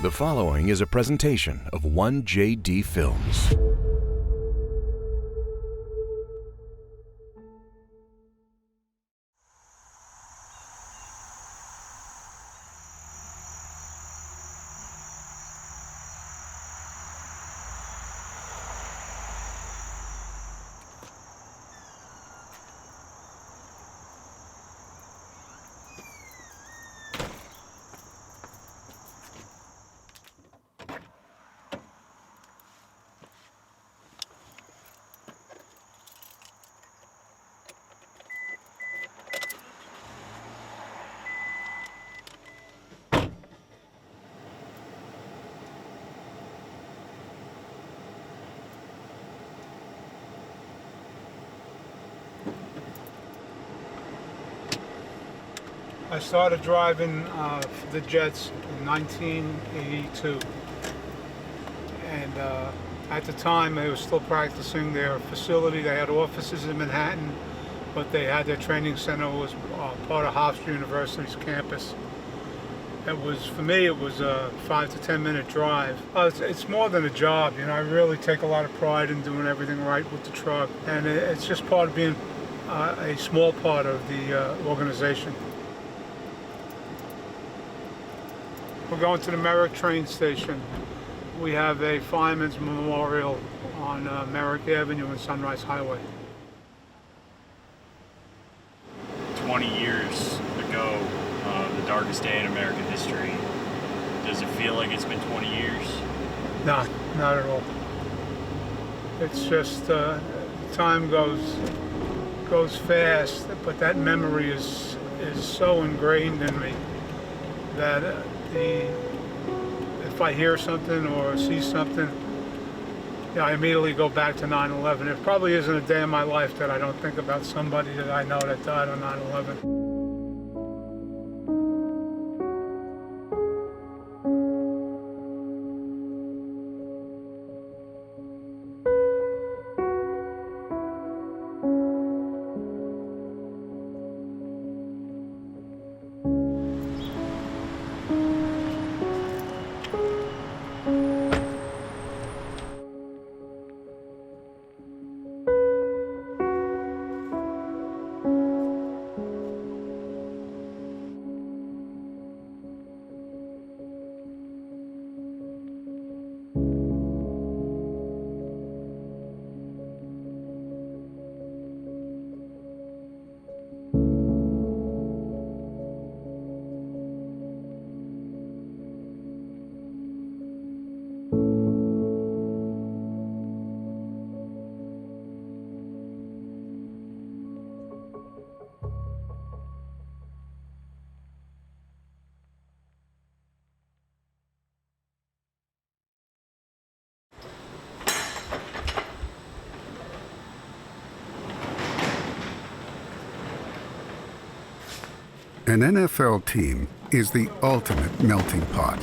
The following is a presentation of 1JD Films. I started driving for the Jets in 1982, and at the time they were still practicing their facility. They had offices in Manhattan, but they had their training center was part of Hofstra University's campus. It was, for me, it was a 5 to 10 minute drive. It's more than a job, you know. I really take a lot of pride in doing everything right with the truck, and it's just part of being a small part of the organization. We're going to the Merrick train station. We have a fireman's memorial on Merrick Avenue and Sunrise Highway. 20 years ago, the darkest day in American history. Does it feel like it's been 20 years? No, not at all. It's just time goes fast, but that memory is so ingrained in me that if I hear something or see something, I immediately go back to 9/11. It probably isn't a day in my life that I don't think about somebody that I know that died on 9/11. An NFL team is the ultimate melting pot.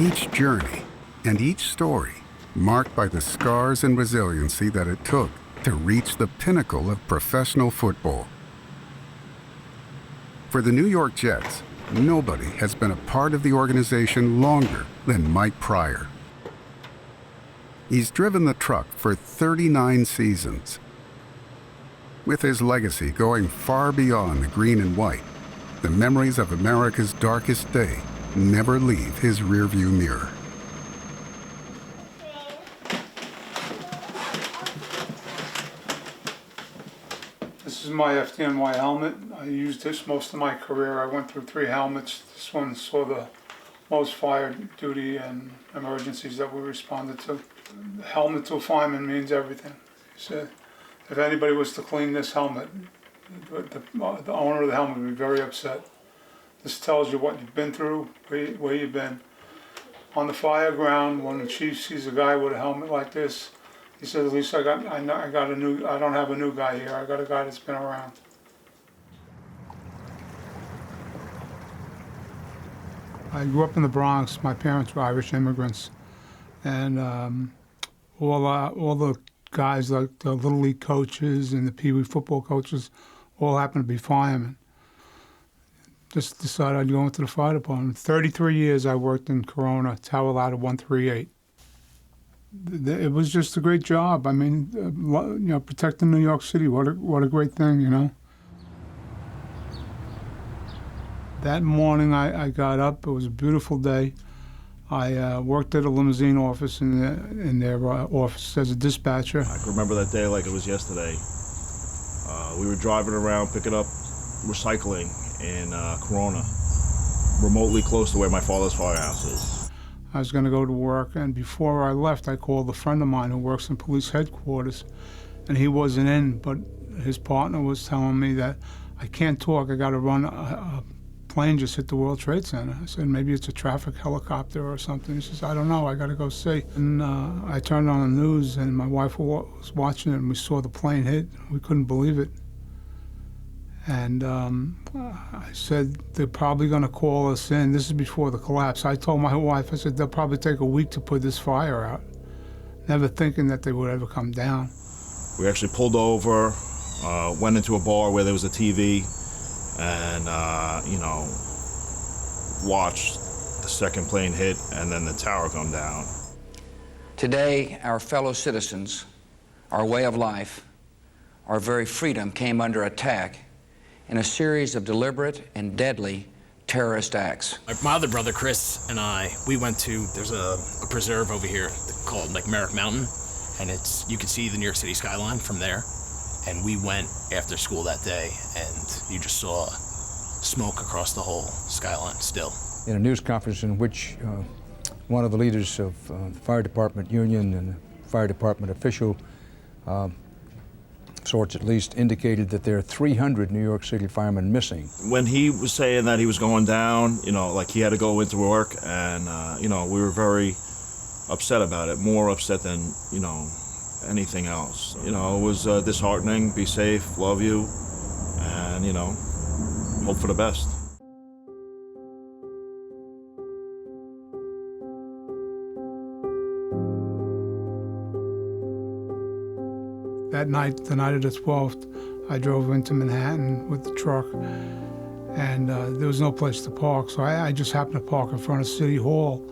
Each journey and each story marked by the scars and resiliency that it took to reach the pinnacle of professional football. For the New York Jets, nobody has been a part of the organization longer than Mike Pryor. He's driven the truck for 39 seasons. With his legacy going far beyond the green and white, the memories of America's darkest day never leave his rearview mirror. This is my FDNY helmet. I used this most of my career. I went through 3 helmets. This one saw the most fire duty and emergencies that we responded to. The helmet to a fireman means everything. So if anybody was to clean this helmet, the owner of the helmet would be very upset. This tells you what you've been through, where you've been. On the fire ground, when the chief sees a guy with a helmet like this, he says, at least I don't have a new guy here, I got a guy that's been around. I grew up in the Bronx. My parents were Irish immigrants, and all the guys, like the Little League coaches and the Pee Wee football coaches, all happened to be firemen. just decided I'd go into the fire department. 33 years I worked in Corona, Tower Ladder 138. It was just a great job. I mean, protecting New York City, what a great thing, you know. That morning I got up, it was a beautiful day. I worked at a limousine office in their office as a dispatcher. I can remember that day like it was yesterday. We were driving around picking up recycling in Corona, remotely close to where my father's firehouse is. I was going to go to work, and before I left, I called a friend of mine who works in police headquarters, and he wasn't in, but his partner was telling me that I can't talk, I got to run. A plane just hit the World Trade Center. I said, maybe it's a traffic helicopter or something. He says, I don't know, I got to go see. And I turned on the news, and my wife was watching it, and we saw the plane hit. We couldn't believe it. And I said, they're probably going to call us in. This is before the collapse. I told my wife, I said, they'll probably take a week to put this fire out, never thinking that they would ever come down. We actually pulled over, went into a bar where there was a TV, and, watched the second plane hit and then the tower come down. Today, our fellow citizens, our way of life, our very freedom came under attack in a series of deliberate and deadly terrorist acts. My other brother, Chris, and we went to, there's a preserve over here called Merrick Mountain, and you can see the New York City skyline from there. And we went after school that day, and you just saw smoke across the whole skyline still. In a news conference in which one of the leaders of the fire department union and a fire department official, sorts at least, indicated that there are 300 New York City firemen missing. When he was saying that he was going down, like he had to go into work, and, we were very upset about it, more upset than, anything else. It was disheartening. Be safe, love you, and, hope for the best. That night, the night of the 12th, I drove into Manhattan with the truck, and there was no place to park, so I just happened to park in front of City Hall.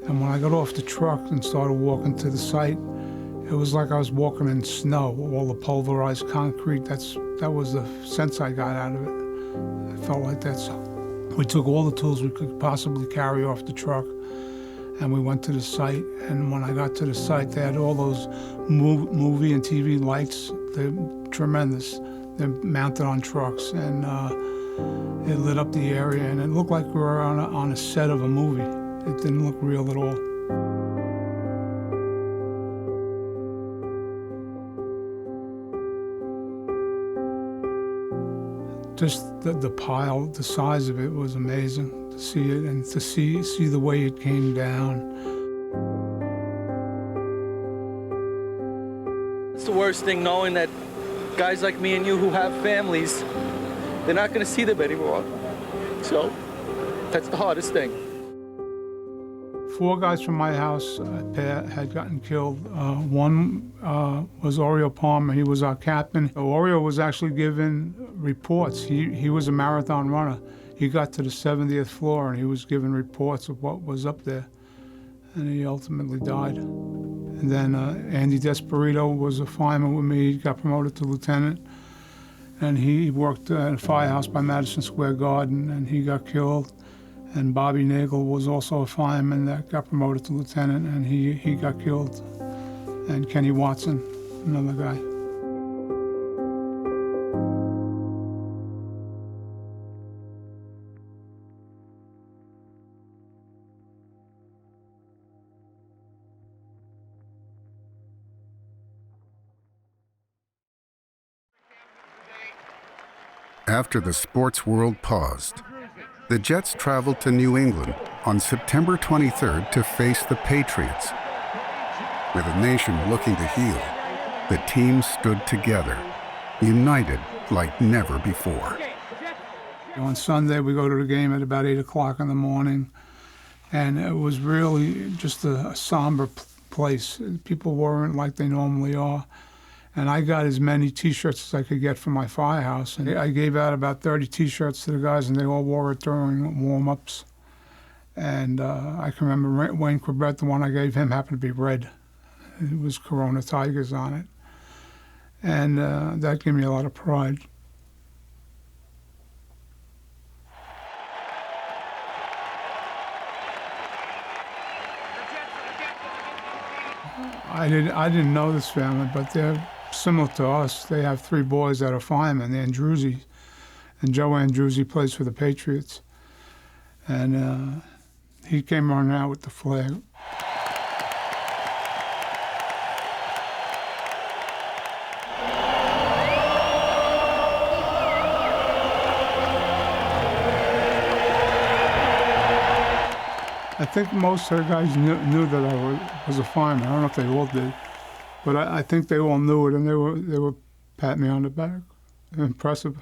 And when I got off the truck and started walking to the site, it was like I was walking in snow, all the pulverized concrete. That was the sense I got out of it. I felt like that. So we took all the tools we could possibly carry off the truck, and we went to the site. And when I got to the site, they had all those movie and TV lights. They're tremendous. They're mounted on trucks, and it lit up the area, and it looked like we were on a set of a movie. It didn't look real at all. Just the pile, the size of it was amazing to see it, and to see the way it came down. It's the worst thing, knowing that guys like me and you who have families, they're not going to see them anymore. So that's the hardest thing. 4 guys from my house had gotten killed. One was Oriole Palmer. He was our captain. Oriole was actually given reports. He was a marathon runner. He got to the 70th floor, and he was given reports of what was up there, and he ultimately died. And then Andy Desperito was a fireman with me. He got promoted to lieutenant, and he worked at a firehouse by Madison Square Garden, and he got killed. And Bobby Nagel was also a fireman that got promoted to lieutenant, and he got killed. And Kenny Watson, another guy. After the sports world paused, the Jets traveled to New England on September 23rd to face the Patriots. With a nation looking to heal, the team stood together, united like never before. On Sunday, we go to the game at about 8 o'clock in the morning, and it was really just a somber place. People weren't like they normally are. And I got as many T-shirts as I could get from my firehouse. And I gave out about 30 T-shirts to the guys, and they all wore it during warm-ups. And I can remember Wayne Corbett, the one I gave him happened to be red. It was Corona Tigers on it. And that gave me a lot of pride. I didn't know this family, but they're similar to us. They have 3 boys that are firemen, the Andruzzi. And Joe Andruzzi plays for the Patriots. And he came running out with the flag. I think most of the guys knew that I was a fireman. I don't know if they all did, but I think they all knew it, and they were patting me on the back. Impressive,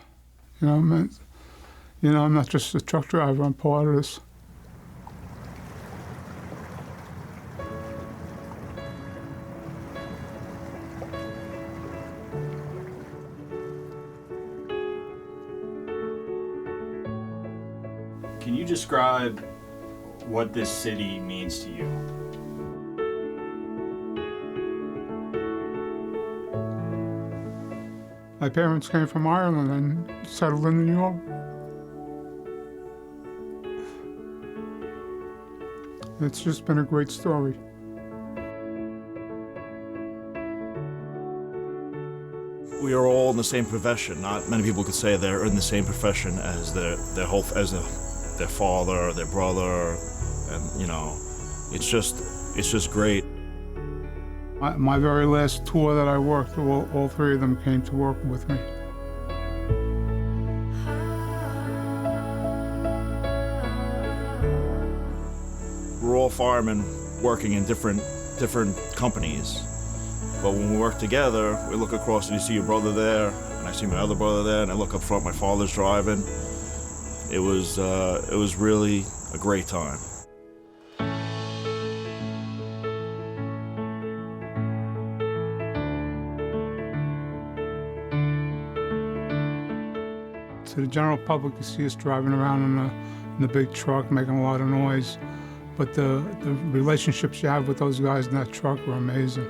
you know. I'm not just a truck driver. I'm part of this. Can you describe what this city means to you? My parents came from Ireland and settled in New York. It's just been a great story. We are all in the same profession. Not many people could say they're in the same profession as their father, their brother, and it's just great. My very last tour that I worked, all 3 of them came to work with me. We're all firemen working in different companies, but when we work together, we look across and you see your brother there, and I see my other brother there, and I look up front, my father's driving. It was really a great time. To the general public, you see us driving around in the big truck, making a lot of noise. But the relationships you have with those guys in that truck are amazing.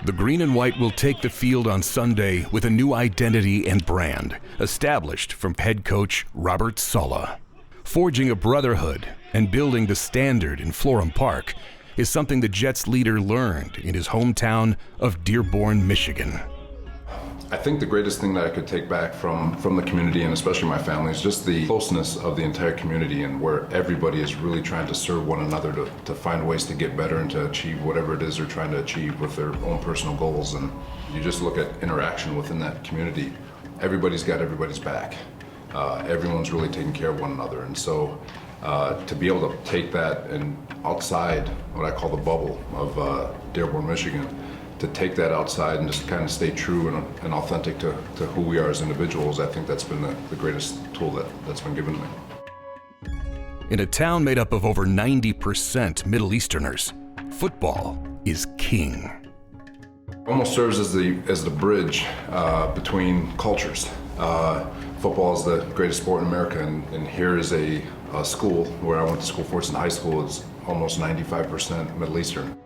The Green and White will take the field on Sunday with a new identity and brand, established from head coach Robert Saleh. Forging a brotherhood and building the standard in Florham Park is something the Jets leader learned in his hometown of Dearborn, Michigan. I think the greatest thing that I could take back from the community, and especially my family, is just the closeness of the entire community, and where everybody is really trying to serve one another to find ways to get better and to achieve whatever it is they're trying to achieve with their own personal goals. And you just look at interaction within that community, everybody's got everybody's back. Everyone's really taking care of one another. And so to be able to take that and outside what I call the bubble of Dearborn, Michigan, to take that outside and just kind of stay true and authentic to who we are as individuals, I think that's been the greatest tool that's been given to me. In a town made up of over 90% Middle Easterners, football is king. Almost serves as the bridge between cultures. Football is the greatest sport in America, and here is a school where I went to school, Fordson High School. It's almost 95% Middle Eastern.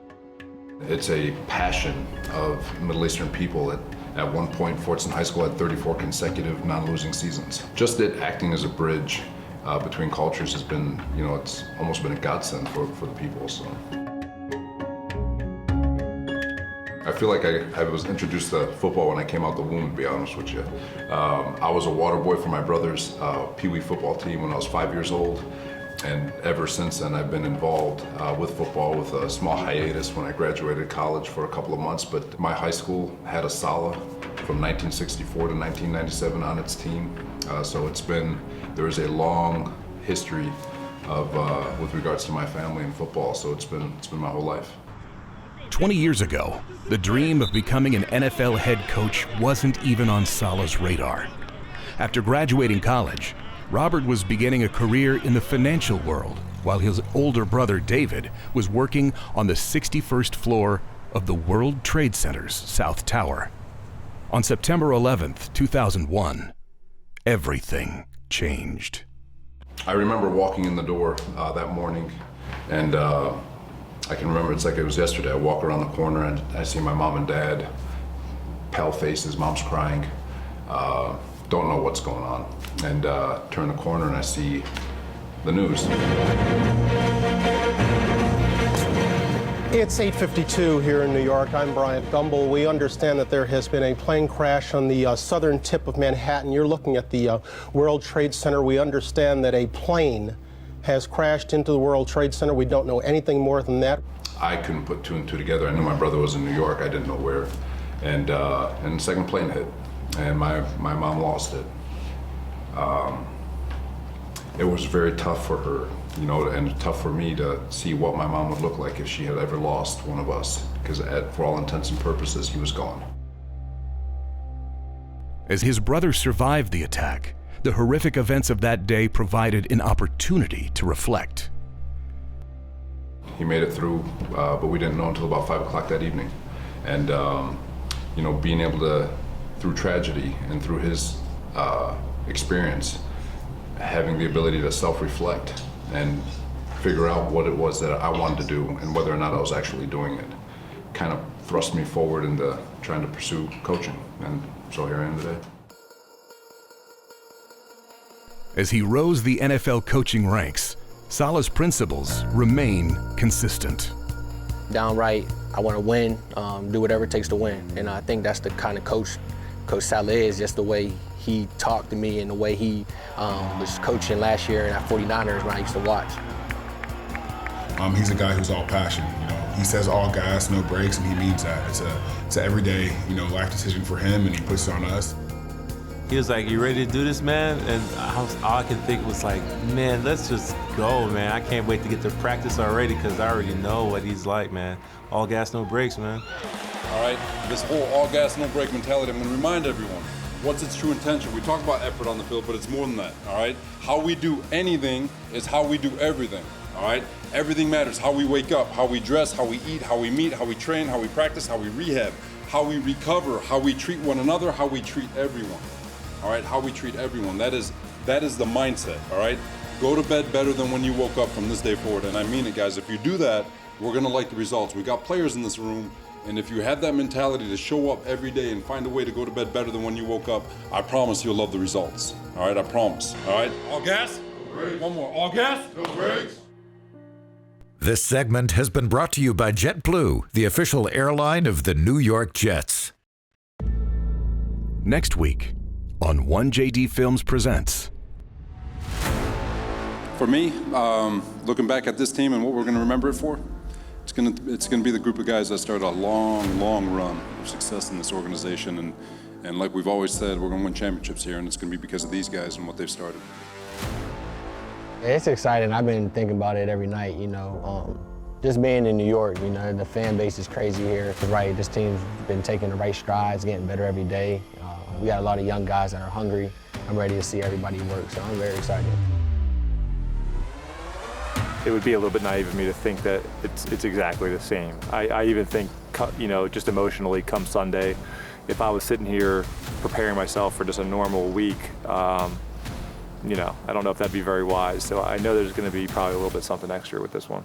It's a passion of Middle Eastern people. At one point, Fordson High School had 34 consecutive non-losing seasons. Just it acting as a bridge between cultures has been, it's almost been a godsend for the people. So I feel like I was introduced to football when I came out the womb, to be honest with you. I was a water boy for my brother's Pee Wee football team when I was 5 years old. And ever since then, I've been involved with football, with a small hiatus when I graduated college for a couple of months. But my high school had a Sala from 1964 to 1997 on its team. So there is a long history of, with regards to my family and football. So it's been my whole life. 20 years ago, the dream of becoming an NFL head coach wasn't even on Sala's radar. After graduating college, Robert was beginning a career in the financial world, while his older brother David was working on the 61st floor of the World Trade Center's South Tower. On September 11th, 2001, everything changed. I remember walking in the door that morning, and I can remember it's like it was yesterday. I walk around the corner and I see my mom and dad, pale faces, mom's crying. Don't know what's going on. And turn the corner and I see the news. It's 8:52 here in New York. I'm Bryant Gumbel. We understand that there has been a plane crash on the southern tip of Manhattan. You're looking at the World Trade Center. We understand that a plane has crashed into the World Trade Center. We don't know anything more than that. I couldn't put two and two together. I knew my brother was in New York. I didn't know where. And the second plane hit, and my mom lost it. It was very tough for her, and tough for me to see what my mom would look like if she had ever lost one of us, because for all intents and purposes, he was gone. As his brother survived the attack, the horrific events of that day provided an opportunity to reflect. He made it through, but we didn't know until about 5 o'clock that evening. And, being able to, through tragedy and through his experience, having the ability to self-reflect and figure out what it was that I wanted to do and whether or not I was actually doing it, kind of thrust me forward into trying to pursue coaching. And so here I am today. As he rose the NFL coaching ranks, Sala's principles remain consistent. Downright, I want to win, do whatever it takes to win. And I think that's the kind of coach Sala is, just the way he talked to me and the way he was coaching last year at 49ers when I used to watch. He's a guy who's all passion. He says all gas, no brakes, and he means that. It's an everyday, life decision for him, and he puts it on us. He was like, "You ready to do this, man?" And all I could think was like, "Man, let's just go, man. I can't wait to get to practice already because I already know what he's like, man. All gas, no brakes, man." All right, this whole all gas, no brake mentality, I'm going to remind everyone, what's its true intention? We talk about effort on the field, but it's more than that, all right? How we do anything is how we do everything, all right? Everything matters. How we wake up, how we dress, how we eat, how we meet, how we train, how we practice, how we rehab, how we recover, how we treat one another, how we treat everyone. All right, how we treat everyone. That is the mindset, all right? Go to bed better than when you woke up from this day forward. And I mean it, guys. If you do that, we're going to like the results. We got players in this room, and if you have that mentality to show up every day and find a way to go to bed better than when you woke up, I promise you'll love the results. All right, I promise. All right? All gas? No brakes. One more. All gas? No brakes. This segment has been brought to you by JetBlue, the official airline of the New York Jets. Next week on 1JD Films Presents. For me, looking back at this team and what we're going to remember it for, it's going to be the group of guys that started a long, long run of success in this organization. And like we've always said, we're going to win championships here, and it's going to be because of these guys and what they've started. It's exciting. I've been thinking about it every night, just being in New York, the fan base is crazy here. Right, this team's been taking the right strides, getting better every day. We got a lot of young guys that are hungry. I'm ready to see everybody work, so I'm very excited. It would be a little bit naive of me to think that it's exactly the same. I even think, just emotionally, come Sunday, if I was sitting here preparing myself for just a normal week, I don't know if that'd be very wise. So I know there's going to be probably a little bit something extra with this one.